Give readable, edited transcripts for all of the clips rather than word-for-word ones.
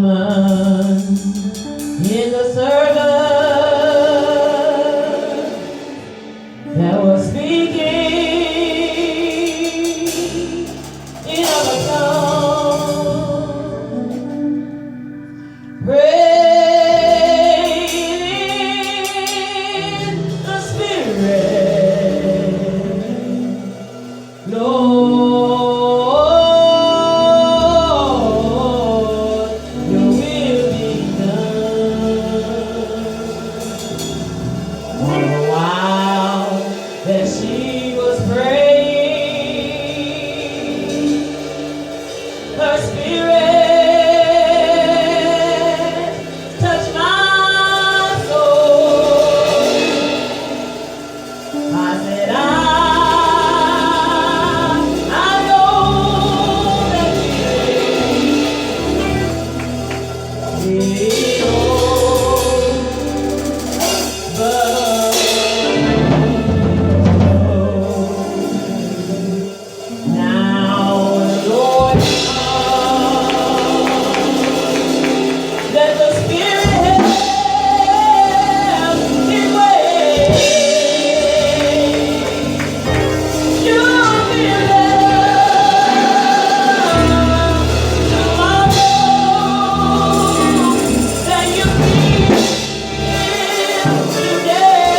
woman in the servant that was speaking in other tongue, praying in the Spirit, Lord, your will be done. All the while that she was praying, her spirit touched my soul. I said, I know that you now the Lord comes, let the Spirit have His way. You'll be loved tomorrow than you feel today.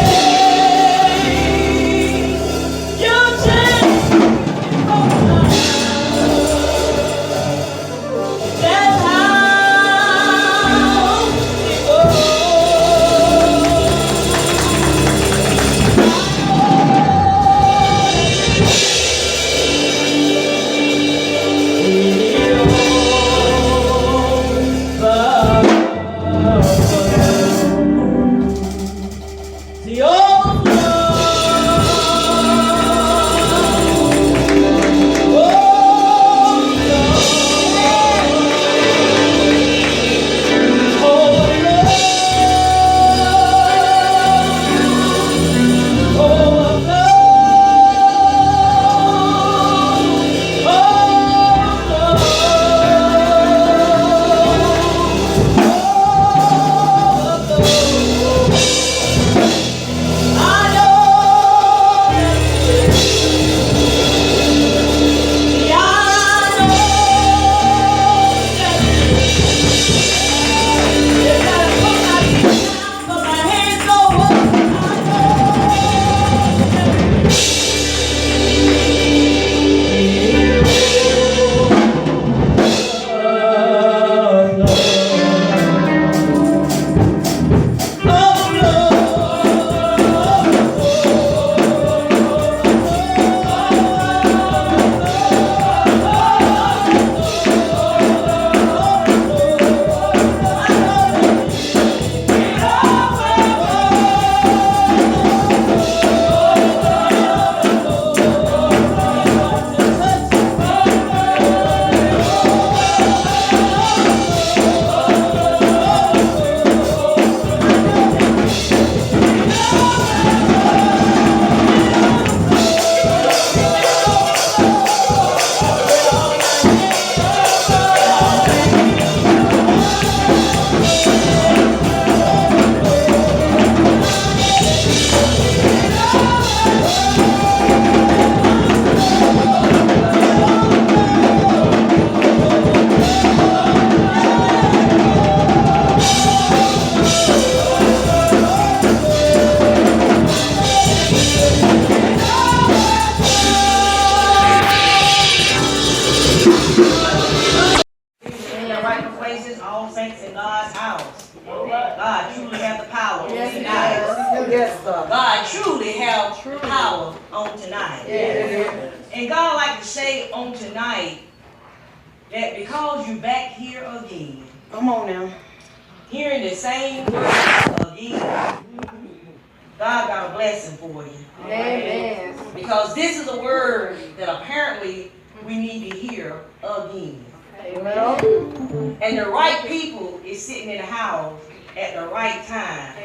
You'll change from love. That's how it goes. The God truly have the power on tonight. Yes, sir. God truly have power on tonight. Yes. And God like to say on tonight that because you're back here again, Come on now. hearing the same words again, God got a blessing for you. Amen. Because this is a word that apparently we need to hear again. Amen. And the right people is sitting in the house at the right time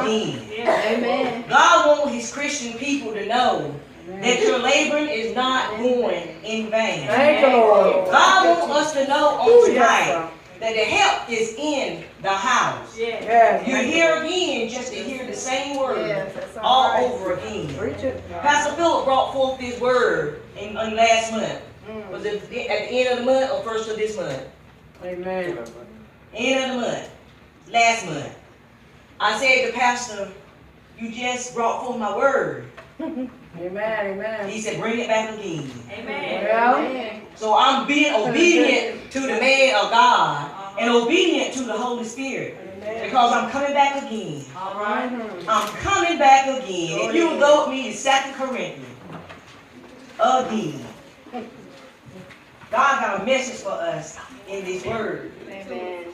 again. Amen. God wants His Christian people to know that your laboring is not going in vain. Thank you, Lord. God wants us to know on tonight that the help is in the house. Yes. You're here again just to hear the same word Yes, that's all right. over again. Preach it. Pastor Philip brought forth this word in last month. Was it at the end of the month or first of this month? Amen. End of the month. Last month. I said to Pastor, you just brought forth my word. Amen. Amen. He said, bring it back again. Well, So I'm being obedient to the man of God and obedient to the Holy Spirit. Because I'm coming back again. I'm coming back again. If you go with me to 2 Corinthians, again. God got a message for us in this word. amen.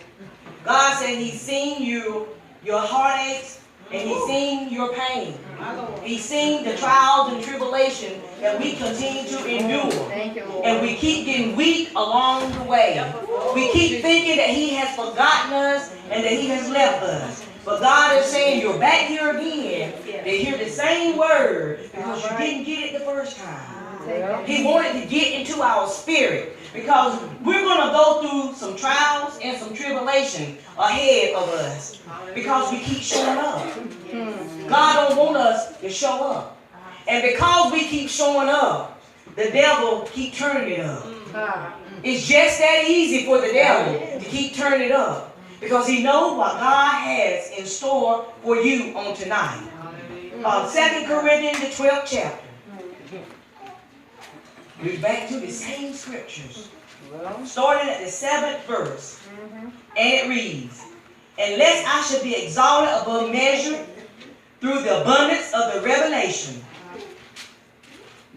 God said He's seen you, your heartaches, and He's seen your pain. He's seen the trials and tribulations that we continue to endure. Thank you, Lord. And we keep getting weak along the way. We keep thinking that He has forgotten us and that He has left us. But God is saying you're back here again to hear the same word because you didn't get it the first time. He wanted to get into our spirit because we're going to go through some trials and some tribulation ahead of us because we keep showing up. God don't want us to show up. And because we keep showing up, the devil keep turning it up. It's just that easy for the devil to keep turning it up because he knows what God has in store for you on tonight. 2 Corinthians, the 12th chapter. We're back to the same scriptures. Starting at the 7th verse. And it reads, unless I should be exalted above measure through the abundance of the revelation,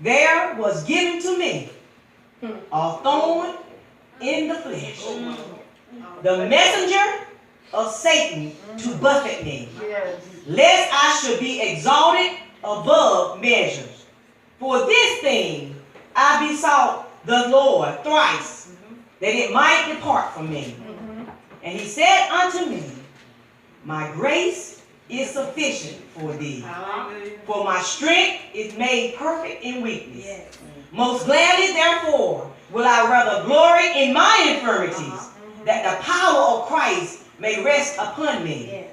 there was given to me a thorn in the flesh, the messenger of Satan to buffet me, lest I should be exalted above measures. For this thing I besought the Lord thrice, that it might depart from me. And He said unto me, my grace is sufficient for thee, for my strength is made perfect in weakness. Most gladly, therefore, will I rather glory in my infirmities, that the power of Christ may rest upon me.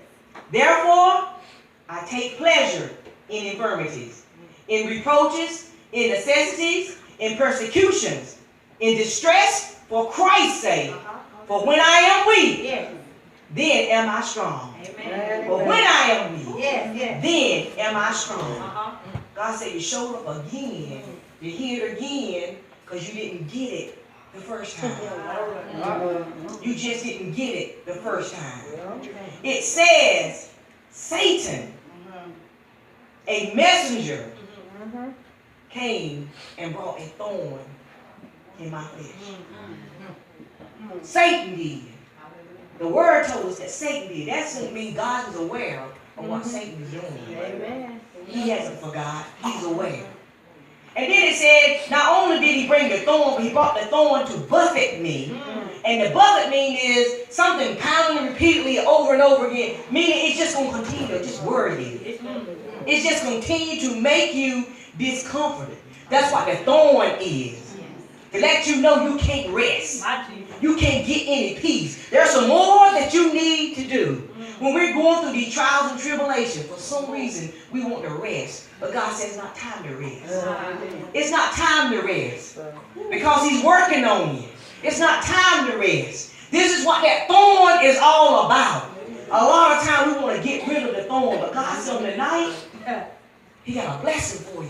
Therefore, I take pleasure in infirmities, in reproaches, in necessities, in persecutions, in distress for Christ's sake. For when I am weak, then am I strong. For when I am weak, then am I strong. God said you showed up again. You hear it again because you didn't get it the first time. You just didn't get it the first time. It says Satan, a messenger, came and brought a thorn in my flesh. Satan did. The word told us that Satan did. That doesn't mean God is aware of what Satan is doing. Amen. He hasn't forgot. He's aware. And then it said, not only did he bring the thorn, but he brought the thorn to buffet me. And the buffet mean is something pounding repeatedly over and over again, meaning it's just going to continue to just worry you. It's just continue to make you discomforted. That's what the thorn is. To let you know you can't rest. You can't get any peace. There's some more that you need to do. When we're going through these trials and tribulations, for some reason, we want to rest. But God says it's not time to rest. It's not time to rest. Because He's working on you. It's not time to rest. This is what that thorn is all about. A lot of times we want to get rid of the thorn. But God said tonight, He got a blessing for you.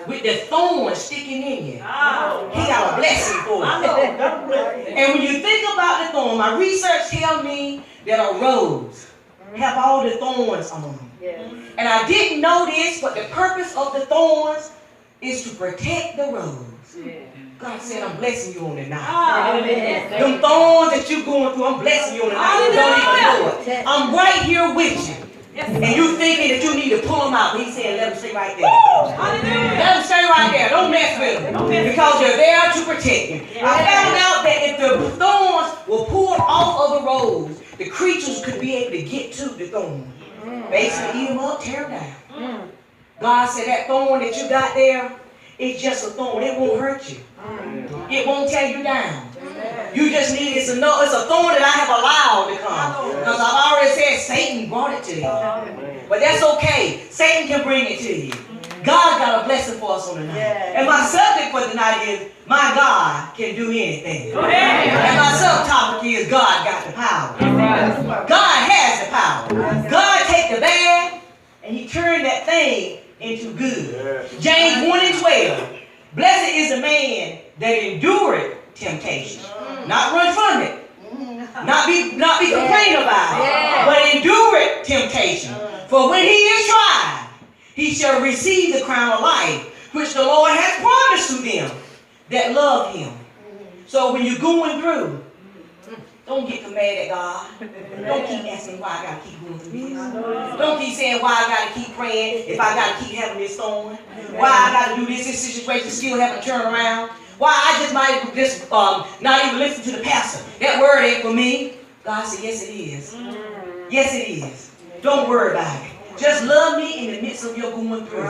With the thorn sticking in you. He got a blessing for you. And when you think about the thorn, my research tells me that a rose have all the thorns on them. And I didn't know this, but the purpose of the thorns is to protect the rose. God said, I'm blessing you on the night. Them thorns that you're going through, I'm blessing you on the night. You don't even know it. I'm right here with you. And you thinking that you need to pull them out. But He said, let them stay right there. Let them stay right there. Don't mess with them. Because they're there to protect you. I found out that if the thorns were pulled off of the rose, the creatures could be able to get to the thorn. Basically eat them up, tear them down. God said that thorn that you got there, it's just a thorn. It won't hurt you. It won't tear you down. You just need it's a thorn that I have allowed to come. Because I've already said Satan brought it to you. But that's okay. Satan can bring it to you. God got a blessing for us on the night. And my subject for tonight is, my God can do anything. And my subtopic is, God got the power. God has the power. God take the bad and he turned that thing into good. James 1:12. Blessed is the man that endureth temptation. Not run from it. Not be complaining about it. But endureth temptation. For when he is tried, he shall receive the crown of life, which the Lord has promised to them that love him. So when you're going through, don't get mad at God. Don't keep asking why I got to keep going through this. Don't keep saying why I got to keep praying if I got to keep having this thorn. Why I got to do this situation still haven't turned around. Why I just might just not even listen to the pastor. That word ain't for me. God said, yes it is. Yes it is. Don't worry about it. Just love me in the midst of your going through.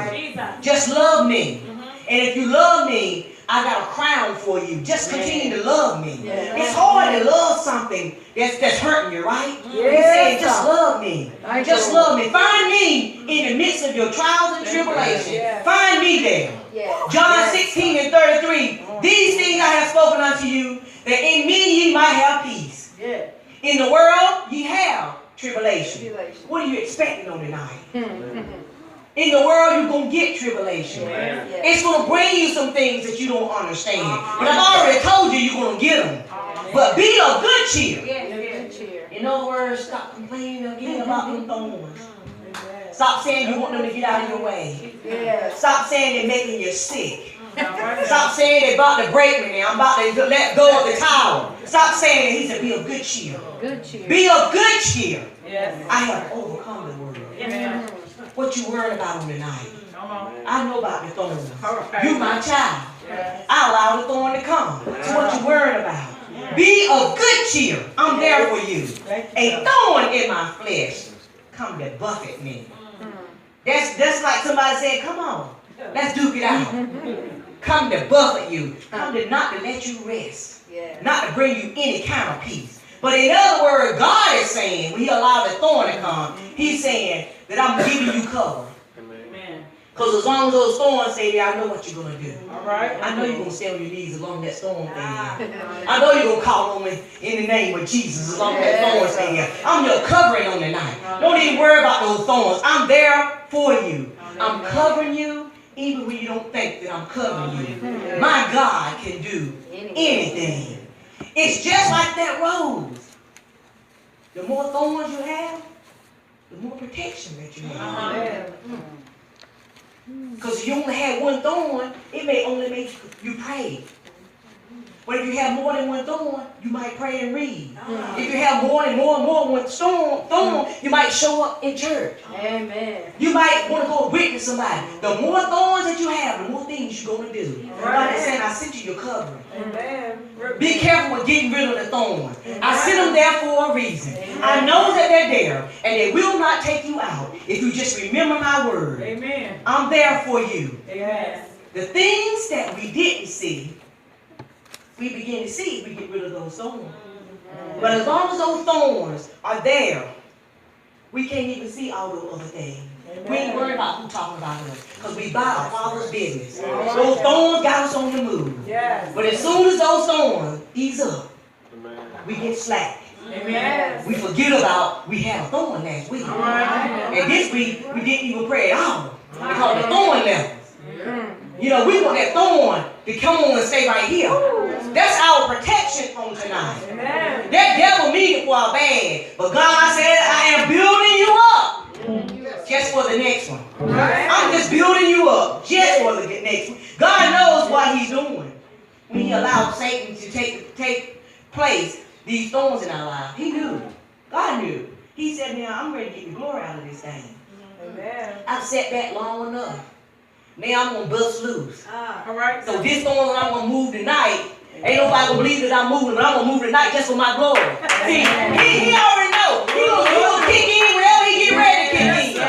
Just love me. And if you love me, I got a crown for you. Just continue to love me. It's hard to love something that's hurting you, right? He said, just love me. Just love me. Find me in the midst of your trials and tribulations. Find me there. John 16:33. These things I have spoken unto you, that in me ye might have peace. In the world ye have tribulation. What are you expecting on tonight? In the world, you're going to get tribulation. It's going to bring you some things that you don't understand. But I've already told you you're going to get them. But be of good cheer. In other words, stop complaining again about them thorns. Stop saying you want them to get out of your way. Stop saying they're making you sick. Stop saying they're about to break me now. I'm about to let go of the towel. Stop saying that. He said, be of good cheer. Be of good cheer. I have overcome the world. What you worried about on tonight? I know about the thorn. You my child. I allow the thorn to come. So what you worried about? Be of good cheer. I'm there for you. A thorn in my flesh come to buffet me. That's like somebody said, come on, let's duke it out. Come to buffet you. Come to not to let you rest. Not to bring you any kind of peace. But in other words, God is saying, when he allowed the thorn to come, he's saying that I'm giving you cover. Because as long as those thorns stay there, I know what you're going to do. I know you're going to stay on your knees as long as that storm stays there. I know you're going to call on me in the name of Jesus as long as that thorn stays there. I'm your covering on the night. Don't even worry about those thorns. I'm there for you. I'm covering you even when you don't think that I'm covering you. My God can do anything. It's just like that rose. The more thorns you have, the more protection that you have. Because if you only had one thorn, it may only make you pray. But if you have more than one thorn, you might pray and read. If you have more and more one thorn, you might show up in church. You might want to go witness somebody. The more thorns that you have, the more things you're going to do. God is saying, I sent you your covering. Be careful with getting rid of the thorns. I sent them there for a reason. I know that they're there, and they will not take you out if you just remember my word. I'm there for you. The things that we didn't see, we begin to see if we get rid of those thorns. But as long as those thorns are there, we can't even see all those other things. We ain't worried about who's talking about us because we buy our Father's business. Those thorns got us on the move. But as soon as those thorns ease up, we get slack. We forget about we had a thorn last week. And this week, we didn't even pray at all because the thorn left us. You know, we want that thorn to come on and stay right here. That's our protection on tonight. That devil mean it for our bad. But God said, I am building you up just for the next one. I'm just building you up just for the next one. God knows what he's doing. When he allowed Satan to take place, these thorns in our lives. He knew. God knew. He said, now I'm ready to get the glory out of this thing. I've sat back long enough. Now I'm going to bust loose. So this thorn I'm going to move tonight, ain't nobody going to believe that I'm moving, but I'm going to move tonight just for my glory. See, he already know. He going to kick in whenever he get ready to kick in.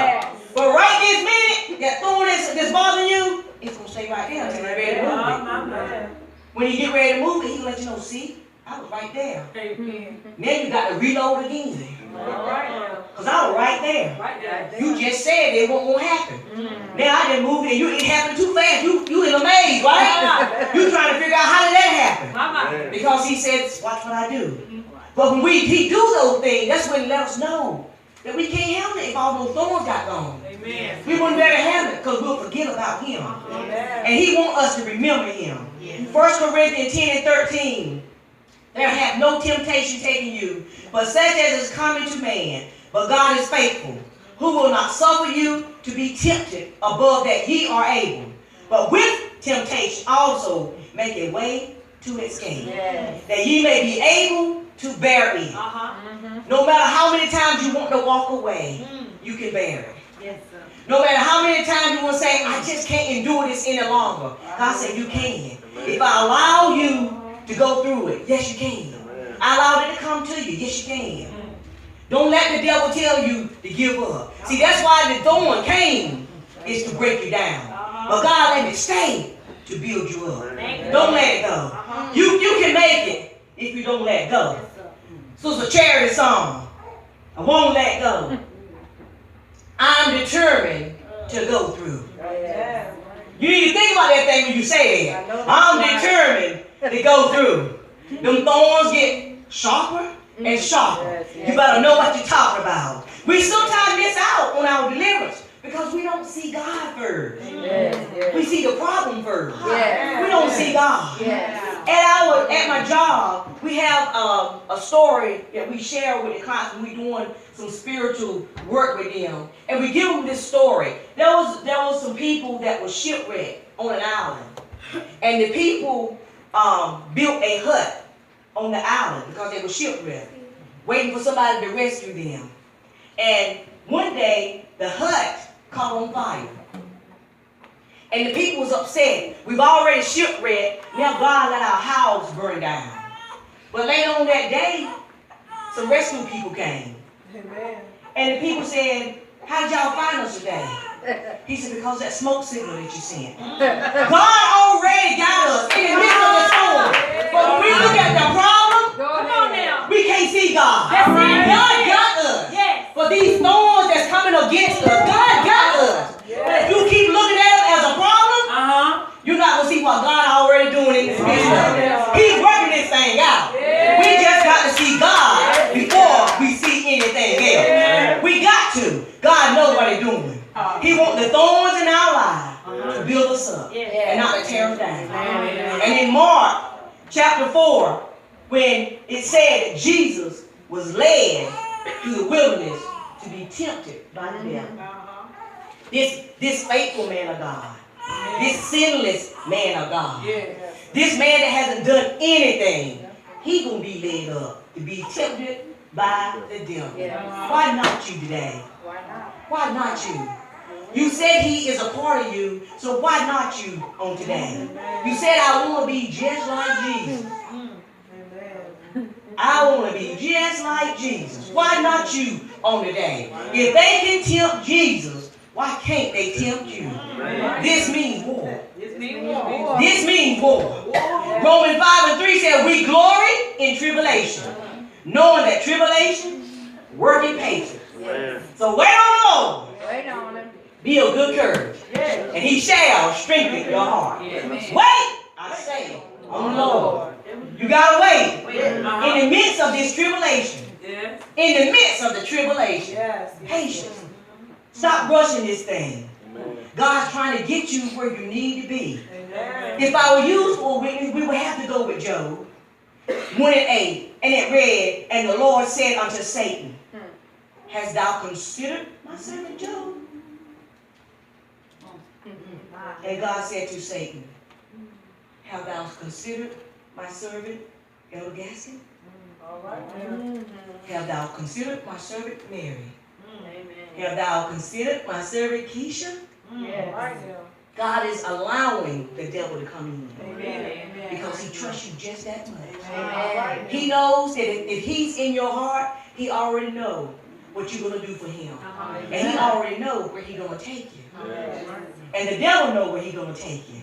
But right this minute, that thorn that's bothering you, it's going to stay right there until you're ready to move it. When you get ready to move it, he'll let you know, see, I was right there. Amen. Now you got to reload again. All right. Because I was right there. Right there. You just said it won't happen. Now I didn't move it and it happened too fast. You in a maze, right? You trying to figure out how did that happen? Mama. Because he said, watch what I do. But when he do those things, that's when he let us know that we can't handle it if all those thorns got gone. Amen. We wouldn't better handle it because we'll forget about him. Amen. And he wants us to remember him. 1 Corinthians 10 and 13. There hath no temptation taken you, but such as is common to man. But God is faithful, who will not suffer you to be tempted above that ye are able. But with temptation also make a way to escape, that ye may be able to bear it. No matter how many times you want to walk away, you can bear it. Yes, sir. No matter how many times you want to say, I just can't endure this any longer. God said, you can. If I allow you to go through it, yes, you can. I allowed it to come to you, yes, you can. Don't let the devil tell you to give up. See, that's why the thorn came, is to break you down. But God let it stay to build you up. Don't let it go. You can make it if you don't let go. So it's a charity song. I won't let go. I'm determined to go through. You need to think about that thing when you say it. I'm determined to go through. Them thorns get sharper and sharper. You better know what you're talking about. We sometimes miss out on our deliverance because we don't see God first. We see the problem first. We don't see God. At my job, we have a story that we share with the clients when we're doing some spiritual work with them. And we give them this story. There was some people that were shipwrecked on an island. And the people built a hut on the island because they were shipwrecked, waiting for somebody to rescue them. And one day, the hut caught on fire. And the people was upset. We've already shipwrecked. Now God let our house burn down. But later on that day, some rescue people came. And the people said, how did y'all find us today? He said, because that smoke signal that you sent. God already got us in the midst of the storm. But when we look at the problem, we can't see God. God got us. For these thorns that's coming against us, God got us. But if you keep looking at it as a problem, you're not going to see what God already doing in this business. He's working this thing out. We just got to see God before we see anything else. We got to. God knows what he's doing. He wants the thorns in our lives to build us up and not to tear us down. And in Mark chapter 4, when it said that Jesus was led through the wilderness to be tempted by the devil. This faithful man of God, this sinless man of God, this man that hasn't done anything, he gonna be led up to be tempted by the devil. Why not you today? Why not you? You said he is a part of you, so why not you on today? You said I want to be just like Jesus. I want to be just like Jesus. Why not you on today? If they can tempt Jesus, why can't they tempt you? This means war. This means war. Romans 5 and 3 said, we glory in tribulation, knowing that tribulation working patience. So wait on the Lord. Wait on him. Be of good courage, and he shall strengthen your heart. Wait, I say, on the Lord. You gotta wait. In the midst of this tribulation. In the midst of the tribulation. Patience. Stop rushing this thing. God's trying to get you where you need to be. If I were used for a witness, we would have to go with Job 1 and 8. And it read, and the Lord said unto Satan, hast thou considered my servant Job? And God said to Satan, have thou considered my servant Elder Gaskin? Have thou considered my servant Mary? Have thou considered my servant Keisha? God is allowing the devil to come in because he trusts you just that much. He knows that if he's in your heart, he already knows what you're going to do for him. And he already knows where he's going to take you. And the devil knows where he's going to take you.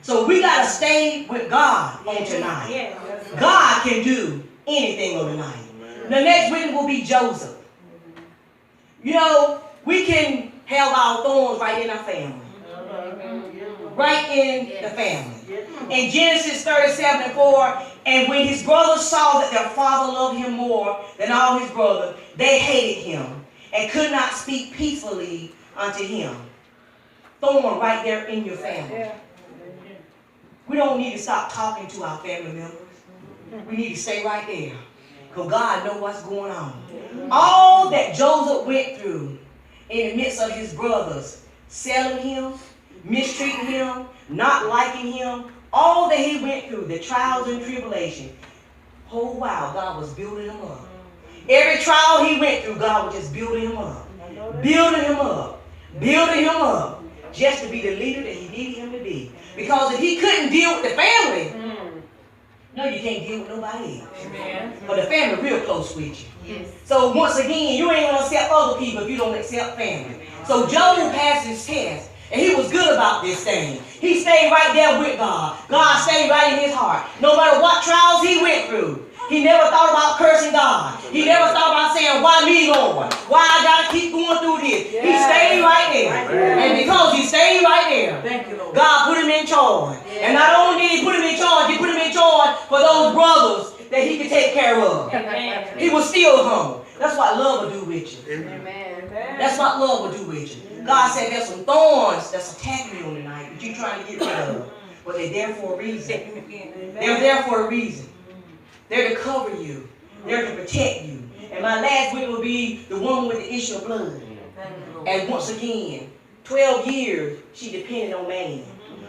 So we got to stay with God on tonight. God can do anything on the night. The next witness will be Joseph. You know, we can have our thorns right in our family. Right in the family. In Genesis 37:4, and when his brothers saw that their father loved him more than all his brothers, they hated him and could not speak peacefully unto him. Thorn right there in your family. We don't need to stop talking to our family members. We need to stay right there. Because God knows what's going on. All that Joseph went through in the midst of his brothers, selling him, mistreating him, not liking him, all that he went through, the trials and tribulations, whole while God was building him up. Every trial he went through, God was just building him up. Building him up. Building him up. Just to be the leader that he needed him to be. Because if he couldn't deal with the family, no, you can't deal with nobody else. Amen. But the family real close with you. Yes. So once again, you ain't going to accept other people if you don't accept family. So Job passed his test. And he was good about this thing. He stayed right there with God. God stayed right in his heart. No matter what trials he went through. He never thought about cursing God. He never thought about saying, why me, Lord? Why I got to keep going through this? He stayed right there. And because he stayed right there, God put him in charge. And not only did he put him in charge, he put him in charge for those brothers that he could take care of. He was still home. That's what love will do with you. That's what love will do with you. God said there's some thorns that's attacking you on the night that you're trying to get rid of. But they're there for a reason. They're there for a reason. They're to cover you. They're to protect you. And my last week will be the woman with the issue of blood. And once again, 12 years she depended on man.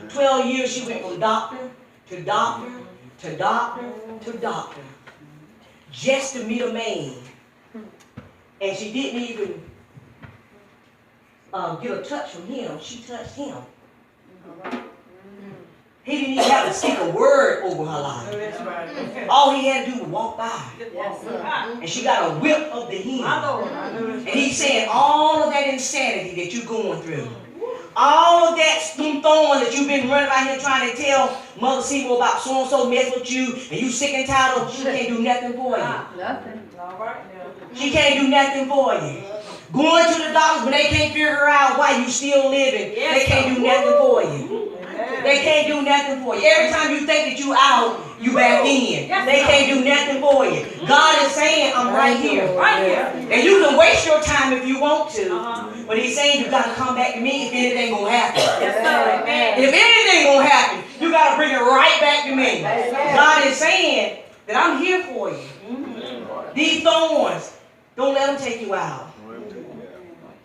12 years she went from doctor to doctor to doctor to doctor just to meet a man. And she didn't even get a touch from him. She touched him. He didn't even have to speak a word over her life. All he had to do was walk by. And she got a whip of the hem. And he's saying all of that insanity that you're going through. All of that thorn that you've been running around here trying to tell Mother Seymour about so-and-so mess with you, and you sick and tired of, she can't do nothing for you. Nothing. All right now. She can't do nothing for you. Going to the doctors when they can't figure out why you still living, they can't do nothing for you. They can't do nothing for you. Every time you think that you out, you back in. They can't do nothing for you. God is saying, I'm right here. Right here. And you can waste your time if you want to. But he's saying you got to come back to me if anything going to happen. If anything going to happen, you got to bring it right back to me. God is saying that I'm here for you. These thorns, don't let them take you out.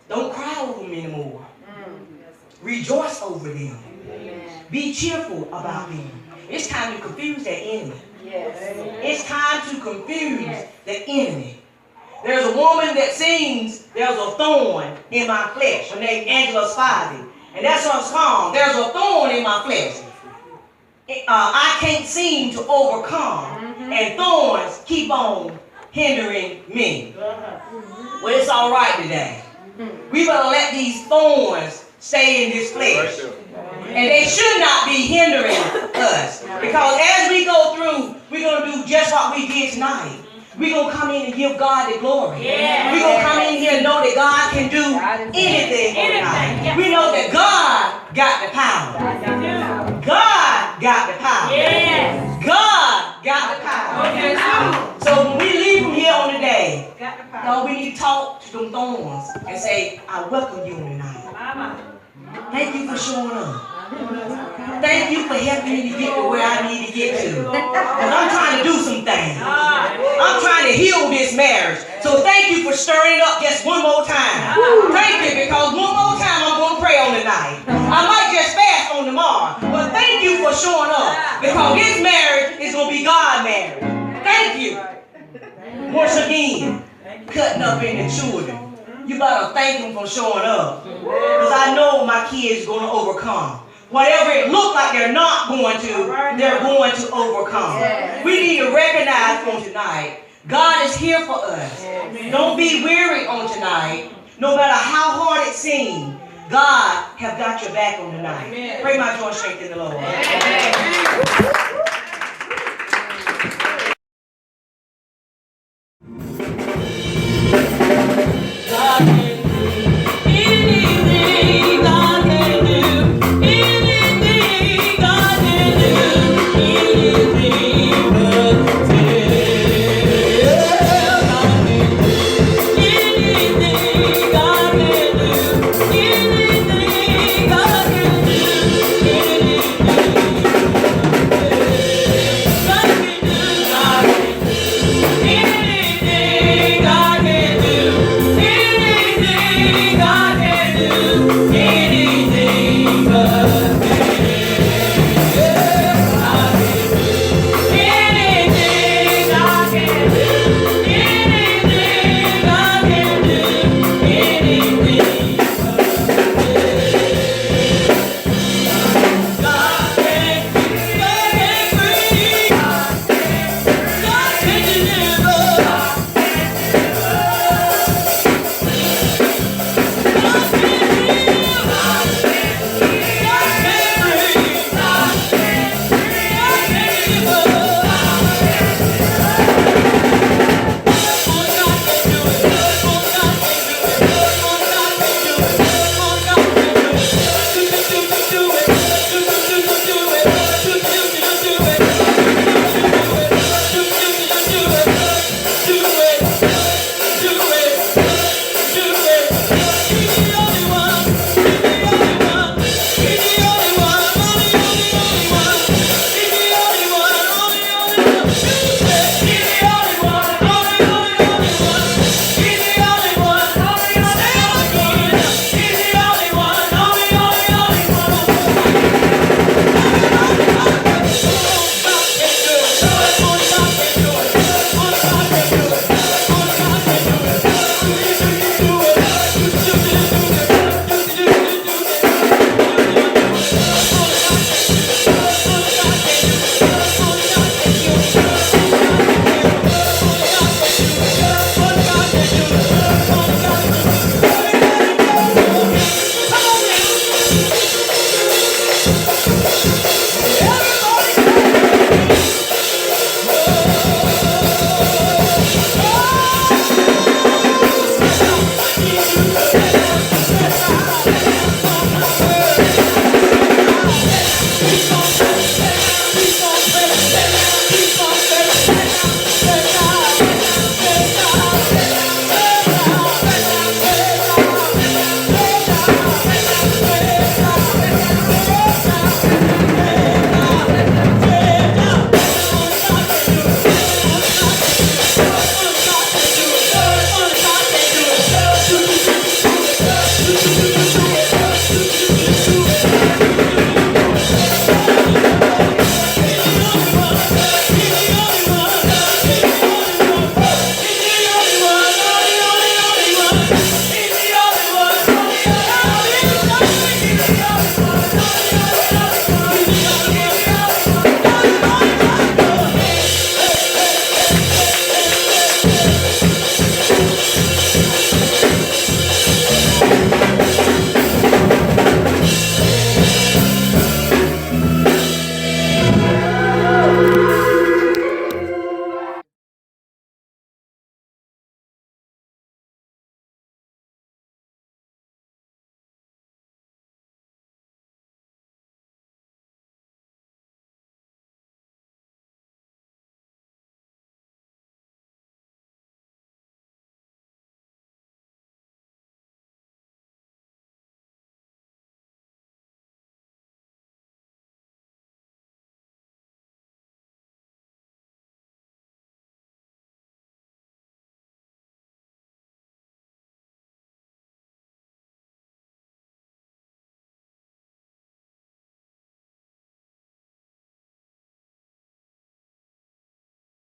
Don't cry over them anymore. Rejoice over them. Be cheerful about them. It's time to confuse that enemy. It's time to confuse the enemy. There's a woman that sings, there's a thorn in my flesh. Her name is Angela Spate. And that's her song. There's a thorn in my flesh. I can't seem to overcome. And thorns keep on hindering me. Well, it's all right today. We better let these thorns stay in this flesh. And they should not be hindering us. Because as we go through, we're going to do just what we did tonight. We're going to come in and give God the glory. We're going to come in here and know that God can do anything tonight. We know that God got the power. God got the power. God got the power. So when we leave from here on the day, we need to talk to them thorns and say, I welcome you tonight. Thank you for showing up. Thank you for helping me to get to where I need to get to. Because I'm trying to do some things. I'm trying to heal this marriage. So thank you for stirring it up just one more time. Thank you, because one more time I'm going to pray on tonight. I might just fast on tomorrow. But thank you for showing up. Because this marriage is going to be God marriage. Thank you. Once again, cutting up in the children. You better thank them for showing up. Because I know my kids are going to overcome. Whatever it looks like they're not going to, they're going to overcome. We need to recognize on tonight, God is here for us. Don't be weary on tonight. No matter how hard it seems, God have got your back on tonight. Pray my joy strength in the Lord.